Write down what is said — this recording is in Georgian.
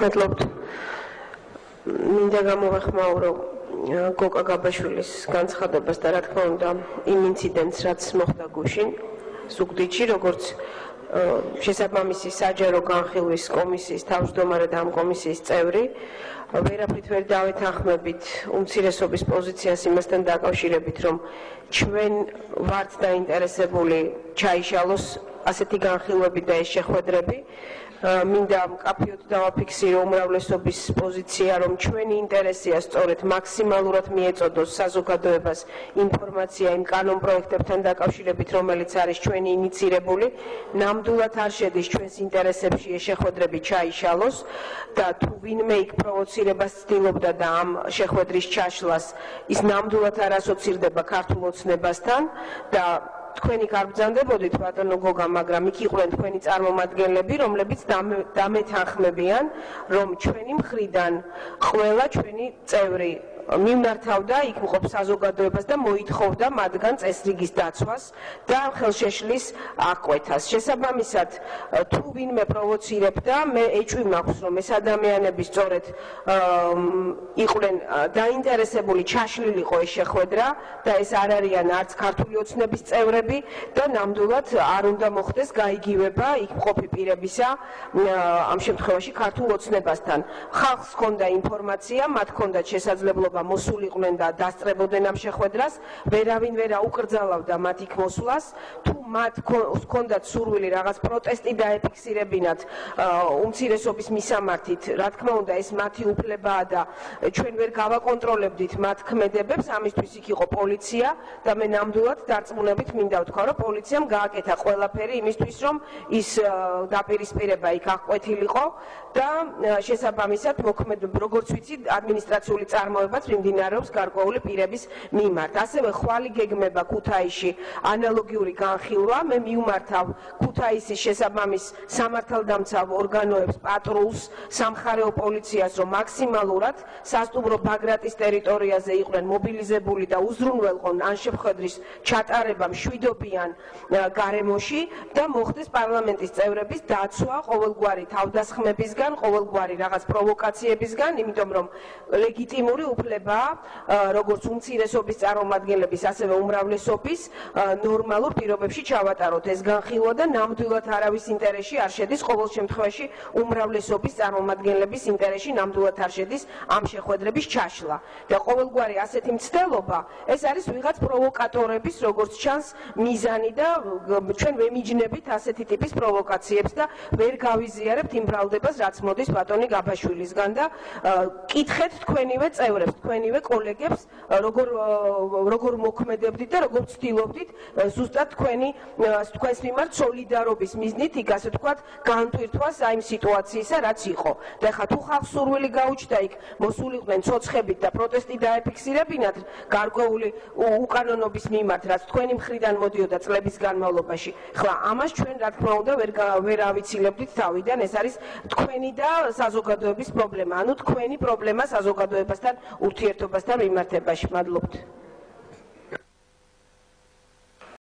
მადლობთ. მინდა გამოვეხმაურო გოგა გაბაშვილის განცხადებას და რა თქმა უნდა იმ ინციდენტს, რაც მოხდა გუშინ, ზუგდიდში, როგორც შესაბამისი საჯარო განხილვის კომისიის თავმჯდომარე და ამ კომისიის წევრი, ვერაფრით ვერ დავეთანხმებით უმცირესობის პოზიციას იმასთან დაკავშირებით, რომ ჩვენ ვართ დაინტერესებული ჩაიშალოს ასეთი განხილვები და ეს შეხვედრები. მინდა მკაფიოდ დავაფიქსირო უმრავლესობის პოზიცია, რომ ჩვენი ინტერესია სწორედ მაქსიმალურად მიეწოდოს საზოგადოებას ინფორმაცია იმ კანონპროექტებთან დაკავშირებით, რომელიც არის ჩვენი ინიცირებული. ნამდვილად არ შედის ჩვენს ინტერესებში ეს შეხვედრები ჩაიშალოს და თუ ვინმე იქ პროვოცირებას ცდილობდა და ამ შეხვედრის ჩაშლას, ის ნამდვილად არ ასოცირდება ქართულ ოცნებასთან და თქვენი გაბრძანდებოდით ბატონო გოგა, მაგრამ იქ იყვნენ თქვენი წარმომადგენლები, რომლებიც დამეთანხმებიან, რომ ჩვენი მხრიდან ყველა ჩვენი წევრი მიმართავდა იქ მყოფ საზოგადოებას და მოითხოვდა მათგან წესრიგის დაცვას და ხელშეშლის აღკვეთას. შესაბამისად, თუ ვინმე პროვოცირებდა, მე ეჭვი მაქვს, რომ ეს ადამიანები სწორედ იყვნენ დაინტერესებული ჩაშლილიყო ეს შეხვედრა და ეს არ არიან არც ქართული ოცნების წევრები და ნამდვილად არ უნდა მოხდეს გაიგივება იქ მყოფი პირებისა ამ შემთხვევაში ქართულ ოცნებასთან. ხალხს ჰქონდა ინფორმაცია, მათ ჰქონდათ შესაძლებლობა მოსულიყვნენ და დასწრებოდნენ ამ შეხვედრას, ვერავინ ვერ აუკრძალავდა მათ იქ მოსვლას, თუ მათ ჰქონდათ სურვილი რაღაც პროტესტი დაეფიქსირებინათ უმცირესობის მისამართით, რა თქმა უნდა ეს მათი უფლებაა და ჩვენ ვერ გავაკონტროლებდით მათ ქმედებებს, ამისთვის იქ იყო პოლიცია და მე ნამდვილად დარწმუნებით მინდა ვთქვა, რომ პოლიციამ გააკეთა ყველაფერი იმისთვის, რომ ის დაპირისპირება იქ აღკვეთილიყო და შესაბამისად მოქმედება, როგორც ვიცი, ადმინისტრაციული წარმოებაც მიმდინარეობს გარკვეული პირების მიმართ. ასევე ხვალ გეგმება ქუთაისში ანალოგიური განხილვა, მე მიუმართავ ქუთაისის შესაბამის სამართალდამცავ ორგანოებს, პატრულს, სამხარეო პოლიციას, რომ მაქსიმალურად სასტუმრო ბაგრატის ტერიტორიაზე იყვნენ მობილიზებული და უზრუნველყონ ან შეხვედრის ჩატარება მშვიდობიან გარემოში და მოხდეს პარლამენტის წევრების დაცვა ყოველგვარი თავდასხმებისგან, ყოველგვარი რაღაც პროვოკაციებისგან, იმიტომ რომ ლეგიტიმური უფლება, როგორც უმცირესობის წარმომადგენლების, ასევე უმრავლესობის ნორმალურ პირობებში ჩავატაროთ ეს განხილვა და ნამდვილად არავის ინტერესში არ შედის, ყოველ შემთხვევაში უმრავლესობის წარმომადგენლების ინტერესში ნამდვილად არ შედის ამ შეხვედრების ჩაშლა. და ყოველგვარი ასეთი მცდელობა, ეს არის ვიღაც პროვოკატორების, როგორც ჩანს, მიზანი და ჩვენ ვემიჯნებით ასეთი ტიპის პროვოკაციებს და ვერ გავიზიარებთ იმ ბრალდებას, რაც მოდის ბატონი გაბაშვილისგან და კითხეთ თქვენივე წევრებს, თქვენივე კოლეგებს, როგორ მოქმედებდით და როგორ ცდილობდით ზუსტად თქვენს მიმართ სოლიდარობის მიზნით, იქ ასე ვთქვათ, განტვირთვას აი იმ სიტუაციისა, რაც იყო. და ხა თუ ხალხს სურვილი გაუჩნდა იქ მოსულიყვნენ ცოცხებით და პროტესტი დაეფიქსირებინათ გარკვეული უკანონობის მიმართ, რაც თქვენი მხრიდან მოდიოდა წლების განმავლობაში. ხლა ამას ჩვენ რა თქმა უნდა ვერ ავიცილებდით თავიდან, ეს არის თქვენი და საზოგადოების პრობლემა, ანუ თქვენი პრობლემა საზოგადოებასთან ურთიერთობასთან მიმართებაში. მადლობთ.